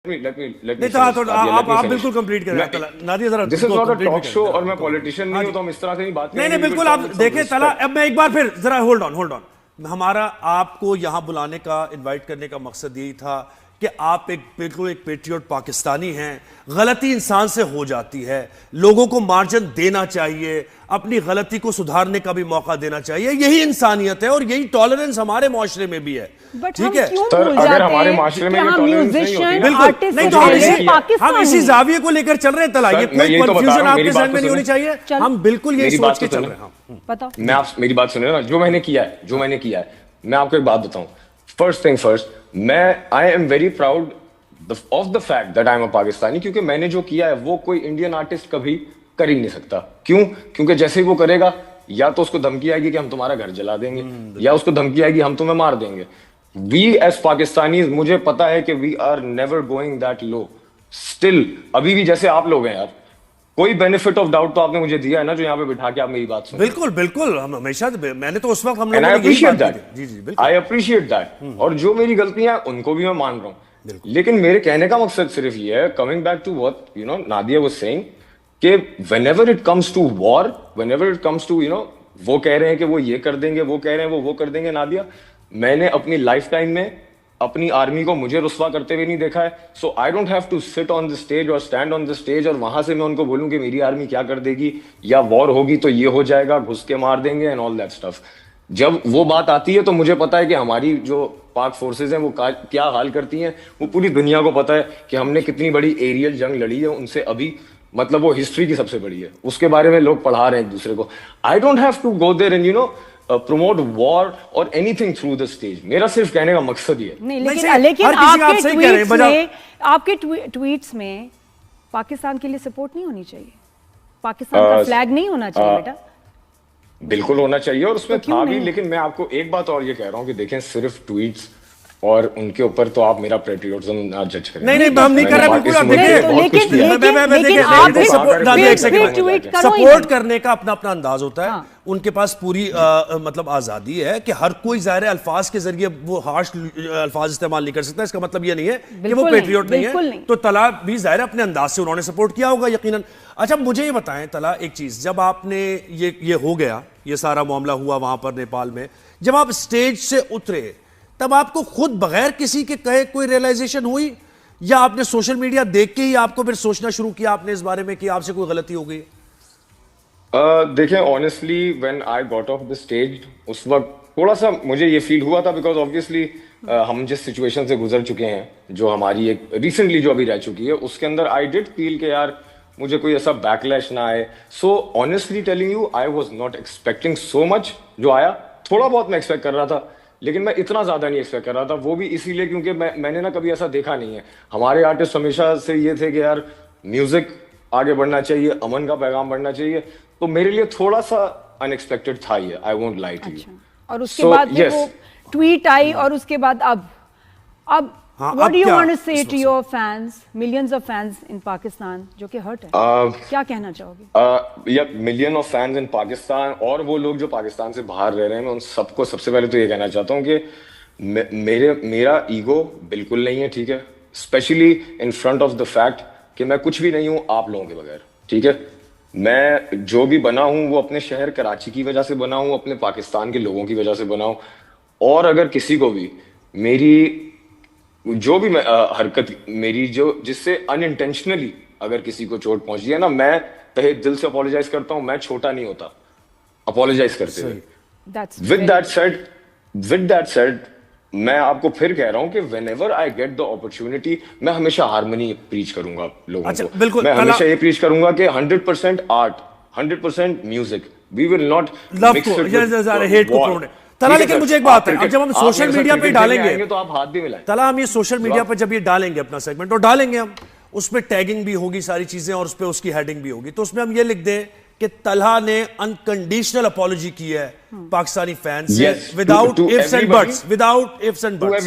नहीं तो आप बिल्कुल कंप्लीट करें नादिया जरा। This is not a talk show और मैं पॉलिटिशियन नहीं हूं तो हम इस तरह से नहीं बात नहीं बिल्कुल आप देखें तला। अब मैं एक बार फिर जरा होल्ड ऑन हमारा आपको यहां बुलाने का इनवाइट करने का मकसद यही था कि आप बिल्कुल एक पेट्रियट पाकिस्तानी हैं। गलती इंसान से हो जाती है, लोगों को मार्जिन देना चाहिए, अपनी गलती को सुधारने का भी मौका देना चाहिए। यही इंसानियत है और यही टॉलरेंस हमारे माशरे में भी है। ठीक है सर, अगर हमारे माशरे में ये टॉलरेंस नहीं होती, बिल्कुल नहीं तो हम इसी जाविये को लेकर चल रहे हैं तला। ये कोई कंफ्यूजन आपके जहन में नहीं होनी चाहिए। हम बिल्कुल यही सोच के चल रहे हैं। बताओ, मैं आप मेरी बात सुनिए ना। जो मैंने किया है मैं आपको एक बात बताऊं। First thing first, I am very proud of the fact that I am a Pakistani, क्योंकि मैंने जो किया है वो कोई इंडियन आर्टिस्ट कभी कर ही नहीं सकता। क्यों? क्योंकि जैसे ही वो करेगा, या तो उसको धमकी आएगी कि हम तुम्हारा घर जला देंगे, या उसको धमकी आएगी हम तुम्हें मार देंगे। वी एज पाकिस्तानी, मुझे पता है कि we are never going that low. Still अभी भी जैसे आप लोग हैं यार, कोई बेनिफिट ऑफ डाउट तो आपने मुझे दिया है ना, जो यहाँ पे बिठा के आप मेरी बात सुन। बिल्कुल हम हमेशा, मैंने तो उस वक्त हम लोग आई अप्रिशिएट दैट। और जो मेरी गलतियां उनको भी मैं मान रहा हूँ, लेकिन मेरे कहने का मकसद सिर्फ ये है, coming back to what Nadia was saying, कि whenever it comes to war, whenever it comes to वो कह रहे हैं कि वो ये कर देंगे, वो कह रहे हैं वो कर देंगे। नादिया, मैंने अपनी लाइफ टाइम में अपनी आर्मी को मुझे रुस्वा करते हुए नहीं देखा है। So I don't have to sit on the stage और स्टैंड ऑन द स्टेज और वहां से मैं उनको बोलूं कि मेरी आर्मी क्या कर देगी, या वॉर होगी तो ये हो जाएगा, घुस के मार देंगे एंड ऑल दैट स्टफ। जब वो बात आती है तो मुझे पता है कि हमारी जो पाक फोर्सेज हैं वो क्या हाल करती हैं। वो पूरी दुनिया को पता है कि हमने कितनी बड़ी एरियल जंग लड़ी है उनसे। अभी मतलब वो हिस्ट्री की सबसे बड़ी है, उसके बारे में लोग पढ़ा रहे हैं एक दूसरे को। I don't have to go there and promote war और एनीथिंग थ्रू द स्टेज। मेरा सिर्फ कहने का मकसद ये नहीं, लेकिन आपके ट्वीट्स में पाकिस्तान के लिए सपोर्ट नहीं होनी चाहिए, पाकिस्तान का फ्लैग नहीं होना चाहिए बेटा। बिल्कुल होना चाहिए और उसमें था भी, लेकिन मैं आपको एक बात और ये कह रहा हूँ कि देखें, सिर्फ ट्वीट्स और उनके ऊपर तो आप मेरा पेट्रियटिज्म ना जज करें। नहीं हम नहीं कर रहे बिल्कुल। आप देखिए, सपोर्ट करने का अपना अपना अंदाज होता है। उनके पास पूरी मतलब आजादी है कि हर कोई ज़ाहिर है अल्फाज के जरिए वो हार्श अल्फाज इस्तेमाल नहीं कर सकता। इसका मतलब ये नहीं है कि वो पेट्रियट नहीं है। तो तला भी ज़ाहिर अपने अंदाज से उन्होंने सपोर्ट किया होगा यकीनन। अच्छा, मुझे ये बताएं तला एक चीज, जब आपने ये हो गया, ये सारा मामला हुआ वहां पर नेपाल में, जब आप स्टेज से उतरे तब आपको खुद बगैर किसी के कहे कोई रियलाइजेशन हुई, या आपने सोशल मीडिया देख के ही आपको फिर सोचना शुरू किया आपने इस बारे में कि आपसे कोई गलती हो गई? देखें, honestly when I got off the stage, उस वक्त थोड़ा सा मुझे ये फील हुआ था, बिकॉज ऑब्वियसली हम जिस सिचुएशन से गुजर चुके हैं, जो हमारी एक रिसेंटली जो अभी रह चुकी है, उसके अंदर आई डिड फील कि यार मुझे कोई ऐसा बैकलैश ना आए। So honestly telling you, I was not expecting so much. जो आया थोड़ा बहुत मैं एक्सपेक्ट कर रहा था, लेकिन मैं इतना ज्यादा नहीं एक्सपेक्ट कर रहा था। वो भी इसीलिए क्योंकि मैंने ना कभी ऐसा देखा नहीं है। हमारे आर्टिस्ट हमेशा से ये थे कि यार म्यूजिक आगे बढ़ना चाहिए, अमन का पैगाम बढ़ना चाहिए। तो मेरे लिए थोड़ा सा अनएक्सपेक्टेड था ये, I won't lie to you. और उसके बाद वो ट्वीट आई और उसके बाद अब what do you want to say to your fans, millions of fans in Pakistan जो कि हर्ट है? क्या कहना चाहोगे? या मिलियन ऑफ फैंस इन पाकिस्तान और वो लोग जो पाकिस्तान से बाहर रह रहे हैं, मैं उन सबको सबसे पहले तो ये कहना चाहता हूँ कि मेरा ईगो बिल्कुल नहीं है, ठीक है। Specially in front of the fact कि मैं कुछ भी नहीं हूँ आप लोगों के बगैर, ठीक है। मैं जो भी बना हूँ वो अपने शहर कराची की वजह से बना हूँ, अपने पाकिस्तान के लोगों की वजह से बना हूँ। और अगर किसी को भी मेरी जो भी हरकत मेरी जो जिससे अनइंटेंशनली अगर किसी को चोट पहुंची है ना, मैं तहे दिल से अपोलोजाइज करता हूं। मैं छोटा नहीं होता अपोलोजाइज करते हुए। विद दैट सेड मैं आपको फिर कह रहा हूं कि whenever I get the opportunity, मैं हमेशा हार्मनी प्रीच करूंगा लोगों को। बिल्कुल, मैं हमेशा ये प्रीच करूंगा कि 100% art, 100% music, we will not mix it with तला। लेकिन मुझे एक बात है, अब जब हम सोशल मीडिया पे डालेंगे तो आप हाथ भी मिलाएं। तला, हम ये सोशल मीडिया पर जब ये डालेंगे अपना सेगमेंट, और डालेंगे हम, उसमें टैगिंग भी होगी सारी चीजें और उसपे उसकी हेडिंग भी होगी, तो उसमें हम ये लिख दें कि तलहा ने अनकंडीशनल अपॉलॉजी की है पाकिस्तानी फैंस से, without ifs and buts, without ifs and buts,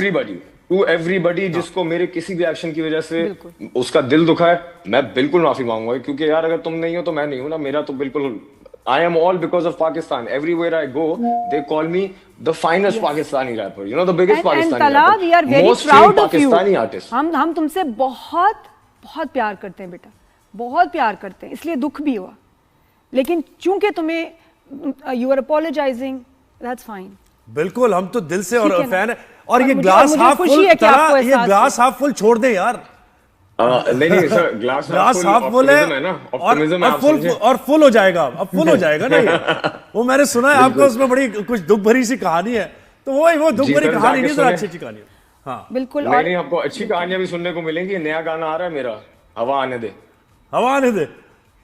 to everybody जिसको मेरे किसी भी एक्शन की वजह से उसका दिल दुखा है, मैं बिल्कुल माफी मांगूंगा। क्योंकि यार अगर तुम नहीं हो तो मैं नहीं हूं ना, मेरा तो बिल्कुल I am all because of Pakistan. Everywhere I go, they call me the finest Pakistani rapper. You know, the biggest Pakistani Tala, rapper. we are very Most proud of Pakistani you. artist. हम तुमसे बहुत बहुत प्यार करते हैं बेटा, बहुत प्यार करते हैं, इसलिए दुख भी हुआ, लेकिन चूंकि तुम्हें you are apologizing, that's fine. बिल्कुल, हम तो दिल से और फैन है। और ये ग्लास हाफ फुल, ये ग्लास हाफ फुल छोड़ दे यार। नहीं सर, ग्लास हाफ फुल है ना, और फुल हो जाएगा, अब फुल हो जाएगा ना ये। वो मैंने सुना है आपको उसमें बड़ी कुछ दुख भरी सी कहानी है, तो वो दुख भरी कहानी नहीं, तो अच्छी कहानी है। हाँ बिल्कुल। नहीं, आपको अच्छी कहानियां भी सुनने को मिलेंगी। नया गाना आ रहा है मेरा, हवा आने दे। हवा आने दे,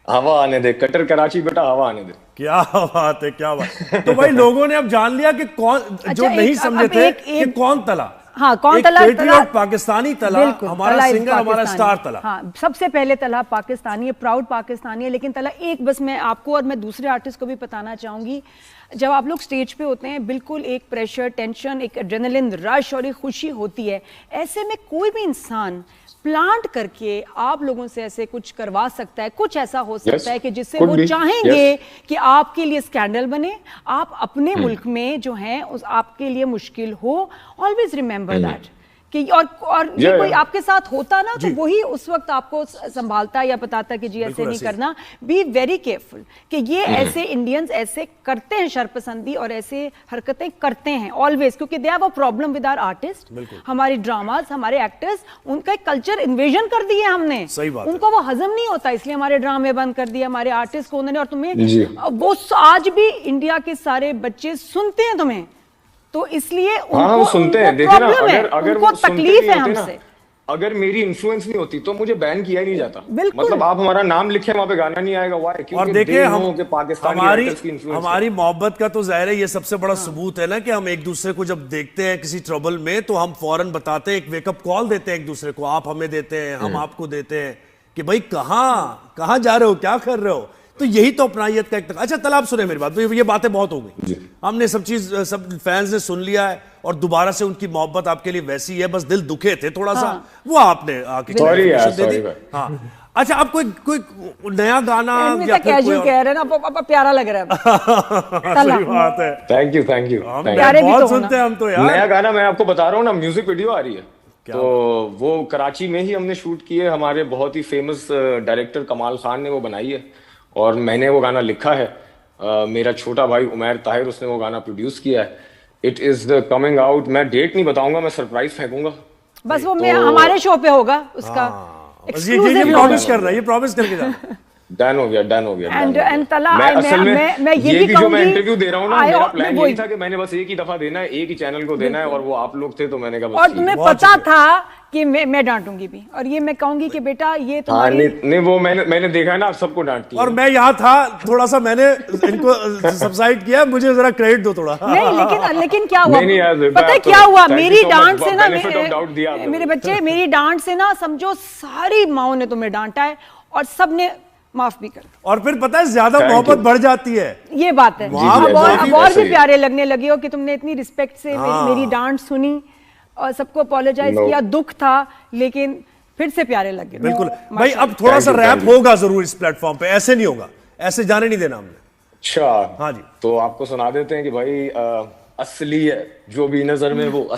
हवा आने दे, कटर कराची बेटा, हवा आने दे। क्या बात है, क्या बात। तो भाई लोगों ने अब जान लिया कि कौन, जो नहीं समझे थे कि कौन तला। हाँ, कौन तला? पाकिस्तानी तला, हमारा सिंगर, हमारा स्टार तला। हाँ, सबसे पहले तला पाकिस्तानी है, प्राउड पाकिस्तानी है। लेकिन तला, एक बस मैं आपको और मैं दूसरे आर्टिस्ट को भी बताना चाहूंगी, जब आप लोग स्टेज पे होते हैं, बिल्कुल एक प्रेशर, टेंशन, एक एड्रेनलिन रश और एक खुशी होती है। ऐसे में कोई भी इंसान प्लांट करके आप लोगों से ऐसे कुछ करवा सकता है, कुछ ऐसा हो सकता है कि जिससे वो चाहेंगे कि आपके लिए स्कैंडल बने, आप अपने मुल्क में जो है उस आपके लिए मुश्किल हो। ऑलवेज रिमेंबर दैट कि और ये कोई आपके साथ होता ना, तो वही उस वक्त आपको संभालता या बताता कि जी ऐसे नहीं करना। बी वेरी केयरफुल कि ये ऐसे इंडियंस ऐसे करते हैं, शरपसंदी और ऐसे हरकतें करते हैं ऑलवेज, क्योंकि they have a problem with our artist. हमारे ड्रामाज, हमारे एक्टर्स, उनका एक कल्चर इन्वेजन कर दिया हमने, उनको वो हजम नहीं होता, इसलिए हमारे ड्रामे बंद कर दिए, हमारे आर्टिस्ट को उन्होंने। और तुम्हें वो आज भी इंडिया के सारे बच्चे सुनते हैं तुम्हें, तो इसलिए उनको सुनते हैं। देखिए ना, अगर वो तकलीफ है हमसे, अगर मेरी इन्फ्लुएंस नहीं होती तो मुझे बैन किया ही नहीं जाता। मतलब आप हमारा नाम लिखे, वहां पे गाना नहीं आएगा। वाई? और देखिए हमारी मोहब्बत का तो जाहिर है ये सबसे बड़ा सबूत है ना, कि हम एक दूसरे को जब देखते हैं किसी ट्रबल में, तो हम फौरन बताते हैं, एक वेकअप कॉल देते हैं एक दूसरे को। आप हमें देते हैं, हम आपको देते हैं कि भाई कहाँ जा रहे हो, क्या कर रहे हो। तो यही तो अपनाइयत का एक। अच्छा तला, आप सुने मेरी बात, तो ये बातें बहुत हो गई, हमने सब फैंस ने सुन लिया है, और दोबारा से उनकी मोहब्बत आपके लिए वैसी है, बस दिल दुखे थे थोड़ा सा, वो आपने आके दे दी। हाँ अच्छा, आप कोई नया गाना या कैजुअल कह रहे हैं ना, प्यारा लग रहा है। सही बात है, थैंक यू बहुत सुनते हैं हम तो यार। नया गाना मैं आपको बता रहा हूँ ना, म्यूजिक वीडियो आ रही है, तो वो कराची में ही हमने शूट की है। हमारे बहुत ही फेमस डायरेक्टर कमाल खान ने वो बनाई है, और मैंने वो गाना लिखा है। मेरा छोटा भाई उमैर ताहिर, उसने वो गाना प्रोड्यूस किया है। It is coming out. मैं डेट नहीं बताऊंगा, मैं सरप्राइज फेंकूंगा, बस वो हमारे शो पे होगा उसका। ये प्रॉमिस कर रहा है, ये प्रॉमिस करके जा। डन हो गया। एंड तला, मैं ये भी जो मैं इंटरव्यू दे रहा हूँ ना, मेरा प्लान यही था कि मैंने बस एक ही दफा देना है, एक ही चैनल को देना है, और वो आप लोग थे, तो मैंने कहा। और तुम्हें पता था कि मैं डांटूंगी भी, और ये मैं कहूंगी कि बेटा ये तुम्हारी नहीं, वो मैंने देखा है ना, आप सबको डांटती हैं। और मैं यहाँ था, थोड़ा सा मैंने इनको सबसाइड किया, मुझे जरा क्रेडिट दो थोड़ा। नहीं, लेकिन क्या हुआ पता है क्या हुआ? मेरी डांट से ना, मेरे बच्चे, मेरी डांट से ना समझो सारी माओ ने तुम्हें डांटा है, और सबने माफ भी कर। और फिर पता है ज्यादा मोहब्बत बढ़ जाती है, ये बात है। अब और भी प्यारे लगने लगे हो कि तुमने इतनी रिस्पेक्ट से मेरी डांट सुनी और सबको अपोलोजाइज किया। दुख था, लेकिन फिर से प्यारे लगे। बिल्कुल भाई, अब थोड़ा सा रैप होगा जरूर इस प्लेटफॉर्म पे, ऐसे नहीं होगा, ऐसे जाने नहीं देना हमने। अच्छा हाँ जी, तो आपको सुना देते हैं कि भाई असली है जो भी नजर में वो